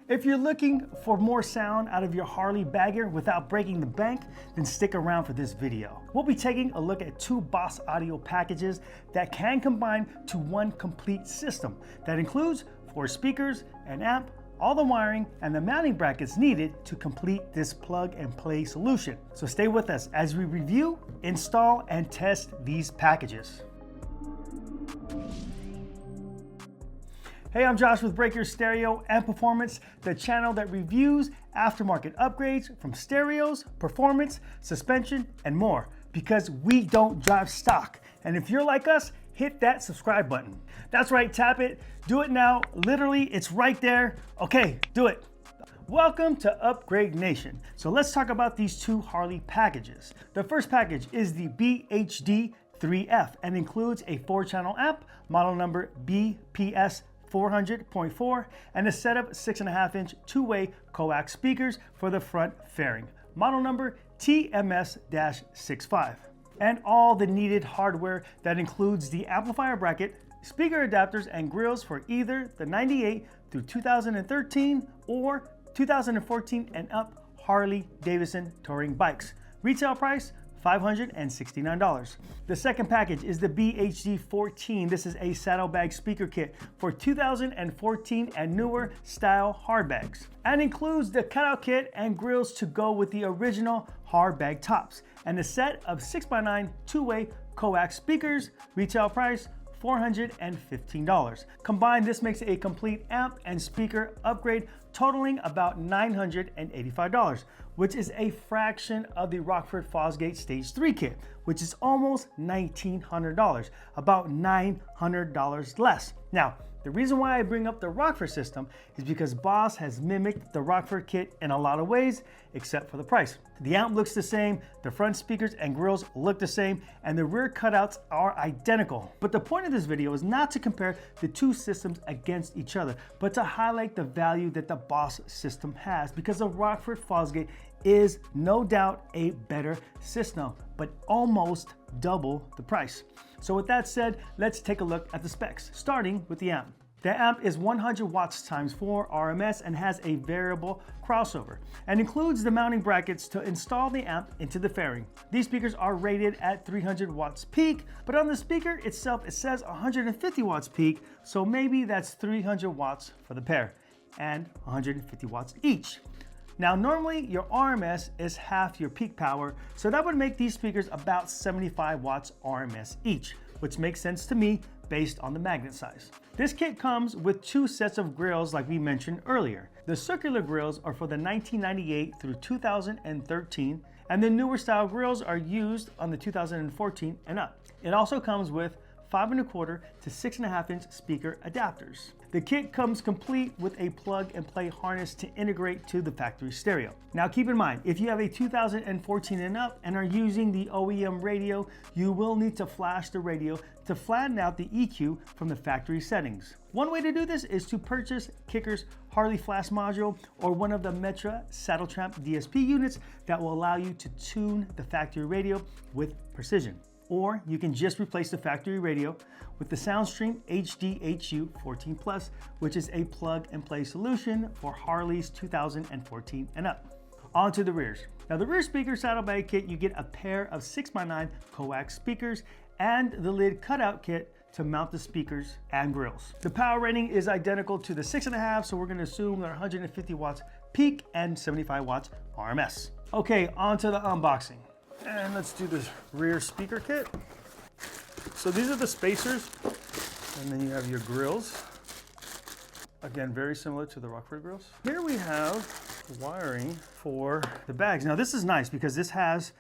If you're looking for more sound out of your Harley bagger without breaking the bank, then stick around for this video. We'll be taking a look at two Boss Audio packages that can combine to one complete system that includes 4 speakers, an amp, all the wiring, and the mounting brackets needed to complete this plug and play solution. So stay with us as we review, install, and test these packages. Hey, I'm Josh with Break Your Stereo and Performance, the channel that reviews aftermarket upgrades from stereos, performance, suspension, and more, because we don't drive stock. And if you're like us, hit that subscribe button. That's right, tap it, do it now. Literally, it's right there. Okay, do it. Welcome to Upgrade Nation. So let's talk about these two Harley packages. The first package is the BHD3F and includes a 4-channel amp, model number BPS400.4, and a set of 6.5-inch two-way coax speakers for the front fairing, model number TMS-65. And all the needed hardware that includes the amplifier bracket, speaker adapters, and grills for either the 98 through 2013 or 2014 and up Harley Davidson touring bikes. Retail price $569. The second package is the BHD14. This is a saddlebag speaker kit for 2014 and newer style hardbags, and includes the cutout kit and grills to go with the original hardbag tops, and a set of 6x9 two-way coax speakers. Retail price $415. Combined, this makes a complete amp and speaker upgrade totaling about $985, which is a fraction of the Rockford Fosgate Stage 3 kit, which is almost $1,900, about $900 less. Now, the reason why I bring up the Rockford system is because Boss has mimicked the Rockford kit in a lot of ways, except for the price. The amp looks the same, the front speakers and grills look the same, and the rear cutouts are identical. But the point of this video is not to compare the two systems against each other, but to highlight the value that the Boss system has, because the Rockford Fosgate is no doubt a better system, but almost double the price. So with that said, let's take a look at the specs, starting with the amp. The amp is 100 watts times 4 RMS and has a variable crossover, and includes the mounting brackets to install the amp into the fairing. These speakers are rated at 300 watts peak, but on the speaker itself it says 150 watts peak, so maybe that's 300 watts for the pair, and 150 watts each. Now, normally your RMS is half your peak power, so that would make these speakers about 75 watts RMS each, which makes sense to me based on the magnet size. This kit comes with 2 sets of grills like we mentioned earlier. The circular grills are for the 1998 through 2013, and the newer style grills are used on the 2014 and up. It also comes with 5.25 to 6.5-inch speaker adapters. The kit comes complete with a plug and play harness to integrate to the factory stereo. Now keep in mind, if you have a 2014 and up and are using the OEM radio, you will need to flash the radio to flatten out the EQ from the factory settings. One way to do this is to purchase Kicker's Harley Flash module or one of the Metra Saddle Tramp DSP units that will allow you to tune the factory radio with precision. Or you can just replace the factory radio with the SoundStream HDHU14 Plus, which is a plug and play solution for Harley's 2014 and up. On to the rears. Now, the rear speaker saddlebag kit, you get a pair of 6x9 coax speakers and the lid cutout kit to mount the speakers and grills. The power rating is identical to the 6.5, so we're going to assume they're 150 watts peak and 75 watts RMS. Okay, on to the unboxing. And let's do this rear speaker kit. So these are the spacers, and then you have your grills. Again, very similar to the Rockford grills. Here we have wiring for the bags. Now this is nice because this has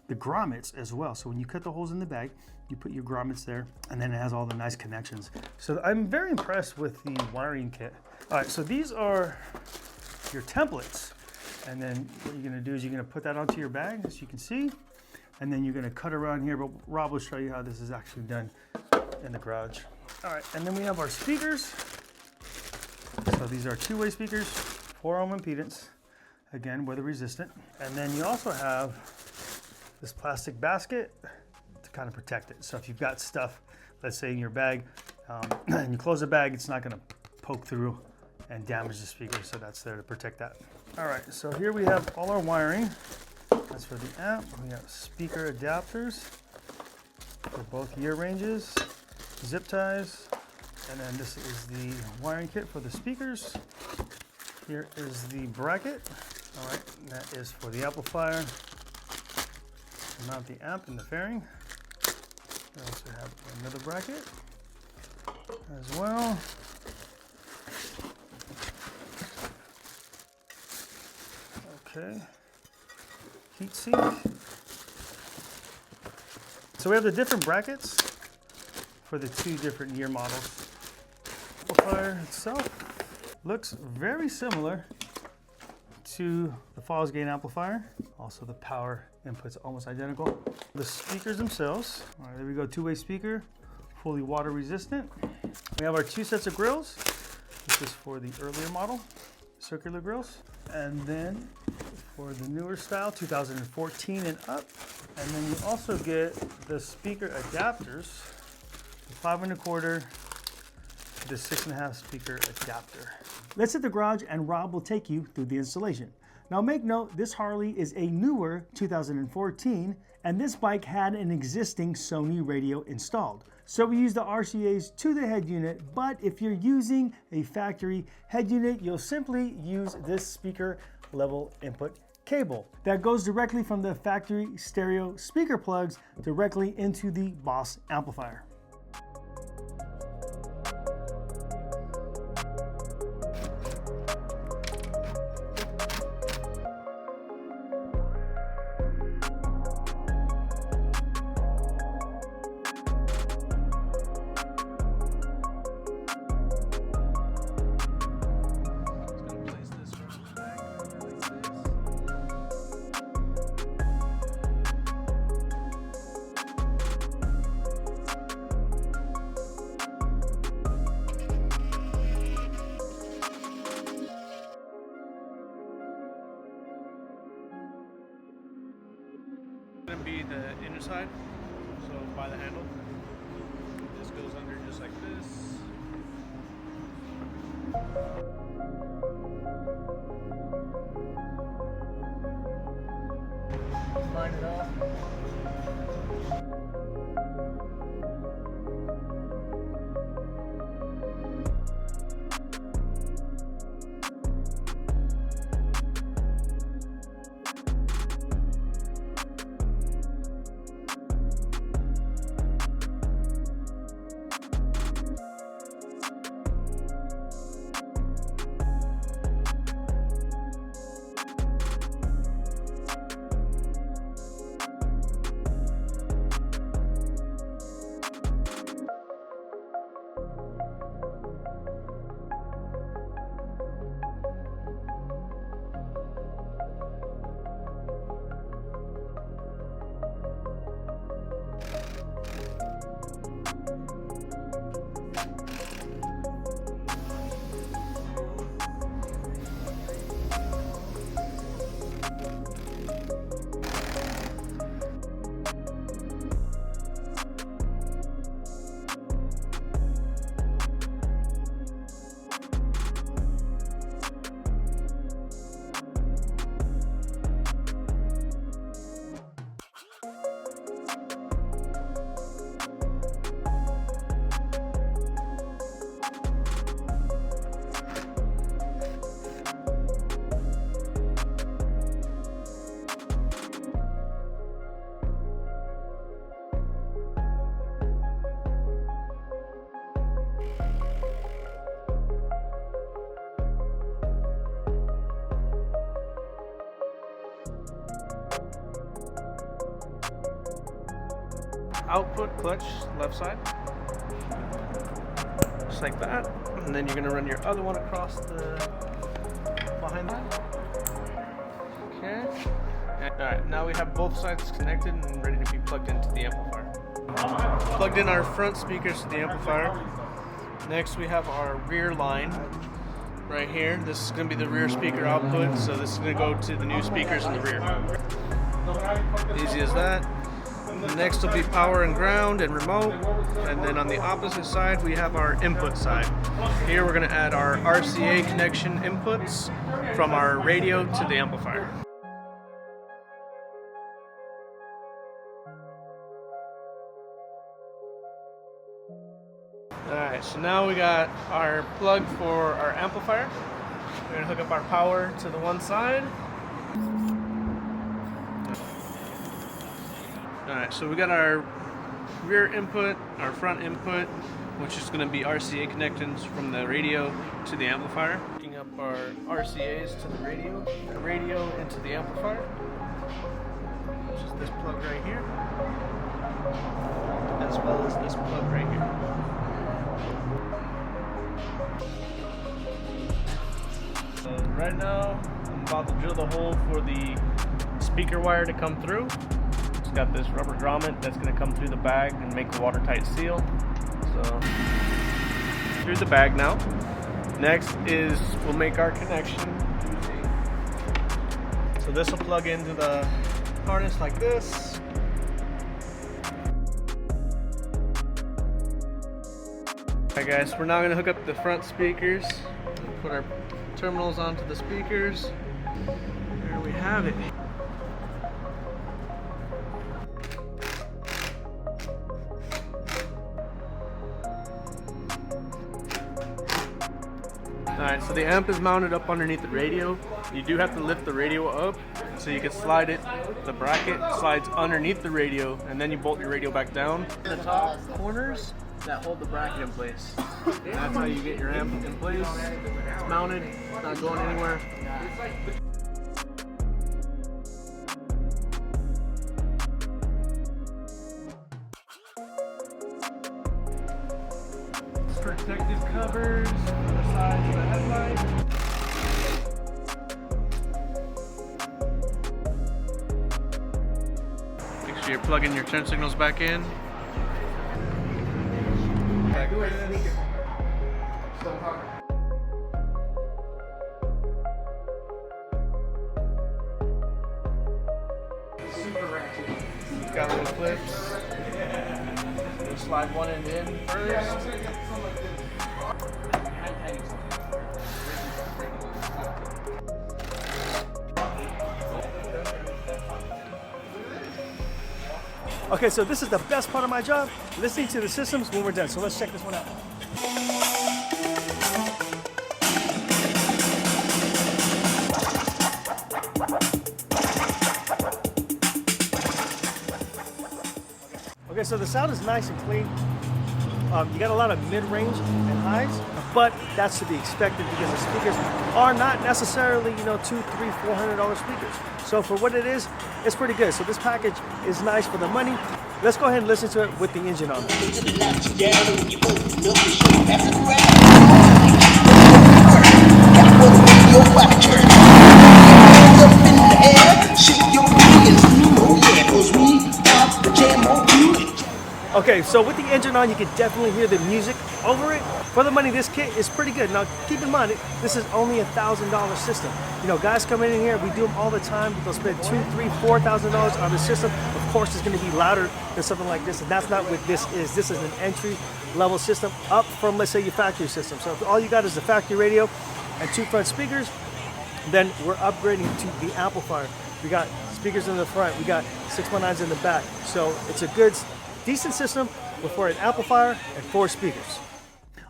the grommets as well. So when you cut the holes in the bag, you put your grommets there, and then it has all the nice connections. So I'm very impressed with the wiring kit. All right, so these are your templates. And then what you're gonna do is you're gonna put that onto your bag, as you can see, and then you're gonna cut around here, but Rob will show you how this is actually done in the garage. All right, and then we have our speakers. So these are two-way speakers, 4 ohm impedance, again, weather resistant. And then you also have this plastic basket to kind of protect it. So if you've got stuff, let's say in your bag, and you close the bag, it's not gonna poke through and damage the speaker, so that's there to protect that. All right, so here we have all our wiring. That's for the amp. We got speaker adapters for both year ranges, zip ties, and then this is the wiring kit for the speakers. Here is the bracket. All right, and that is for the amplifier. Mount the amp and the fairing. We also have another bracket as well. Okay, heat sink. So we have the different brackets for the two different year models. Amplifier itself looks very similar to the Falls gain amplifier. Also the power input's almost identical. The speakers themselves, all right, there we go, two-way speaker, fully water resistant. We have our two sets of grills. This is for the earlier model, circular grills. And then for the newer style, 2014 and up. And then you also get the speaker adapters, the 5 1/4, the 6.5 speaker adapter. Let's hit the garage and Rob will take you through the installation. Now make note, this Harley is a newer 2014 and this bike had an existing Sony radio installed. So we use the RCAs to the head unit, but if you're using a factory head unit, you'll simply use this speaker level input cable that goes directly from the factory stereo speaker plugs directly into the Boss amplifier. Going to be the inner side, so by the handle. This goes under just like this. Line it off. Output clutch left side, just like that, and then you're going to run your other one across the behind that. Okay. All right, now we have both sides connected and ready to be plugged into the amplifier. Plugged in our front speakers to the amplifier. Next we have our rear line right here. This is going to be the rear speaker output, so this is going to go to the new speakers in the rear. Easy as that. Next will be power and ground and remote. And then on the opposite side, we have our input side. Here we're going to add our RCA connection inputs from our radio to the amplifier. Alright, so now we got our plug for our amplifier. We're going to hook up our power to the one side. Alright, so we got our rear input, our front input, which is going to be RCA connections from the radio to the amplifier. Hooking up our RCAs to the radio into the amplifier, which is this plug right here, as well as this plug right here. So right now, I'm about to drill the hole for the speaker wire to come through. It's got this rubber grommet that's going to come through the bag and make a watertight seal. So through the bag now. Next is we'll make our connection. So this will plug into the harness like this. Alright guys, we're now going to hook up the front speakers. Put our terminals onto the speakers. There we have it. Alright, so the amp is mounted up underneath the radio. You do have to lift the radio up so you can slide it. The bracket slides underneath the radio and then you bolt your radio back down. The top corners that hold the bracket in place. And that's how you get your amp in place. It's mounted, it's not going anywhere. Protective covers on the sides of the headlight. Make sure you're plugging your turn signals back in. Got little clips. We'll slide one end in first. Okay, so this is the best part of my job, listening to the systems when we're done. So let's check this one out. Okay, so the sound is nice and clean. You got a lot of mid-range and highs, but that's to be expected because the speakers are not necessarily, $200, $300, $400 speakers. So for what it is, it's pretty good. So this package is nice for the money. Let's go ahead and listen to it with the engine on. Okay, so with the engine on, you can definitely hear the music over it. For the money, this kit is pretty good. Now, keep in mind, this is only a $1,000 system. Guys come in here, we do them all the time. They'll spend $2,000, $3,000, $4,000 on the system. Of course, it's going to be louder than something like this, and that's not what this is. This is an entry-level system up from, let's say, your factory system. So if all you got is the factory radio and 2 front speakers, then we're upgrading to the amplifier. We got speakers in the front, we got 619s in the back. So it's a good, decent system for an amplifier and 4 speakers.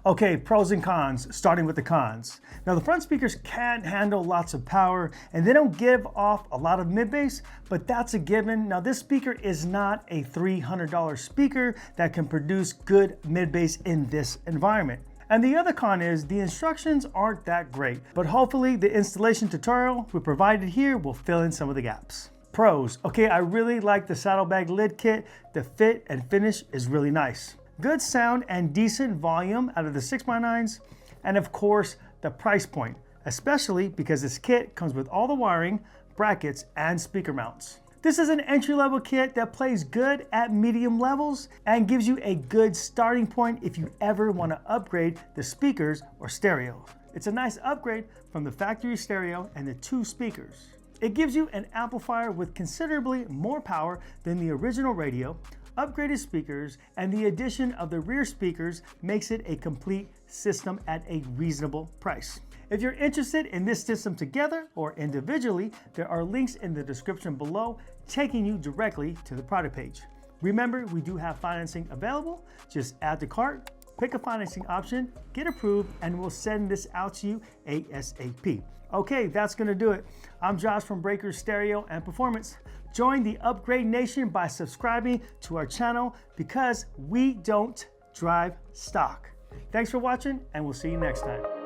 Okay, pros and cons, starting with the cons. Now the front speakers can handle lots of power and they don't give off a lot of mid-bass, but that's a given. Now this speaker is not a $300 speaker that can produce good mid-bass in this environment. And the other con is the instructions aren't that great, but hopefully the installation tutorial we provided here will fill in some of the gaps. Pros, okay, I really like the saddlebag lid kit. The fit and finish is really nice. Good sound and decent volume out of the 6x9s, and of course the price point, especially because this kit comes with all the wiring, brackets, and speaker mounts. This is an entry-level kit that plays good at medium levels and gives you a good starting point if you ever want to upgrade the speakers or stereo. It's a nice upgrade from the factory stereo and the 2 speakers. It gives you an amplifier with considerably more power than the original radio, upgraded speakers, and the addition of the rear speakers makes it a complete system at a reasonable price. If you're interested in this system together or individually, there are links in the description below taking you directly to the product page. Remember, we do have financing available. Just add to cart, pick a financing option, get approved, and we'll send this out to you ASAP. Okay, that's gonna do it. I'm Josh from Breakers Stereo and Performance. Join the Upgrade Nation by subscribing to our channel because we don't drive stock. Thanks for watching, and we'll see you next time.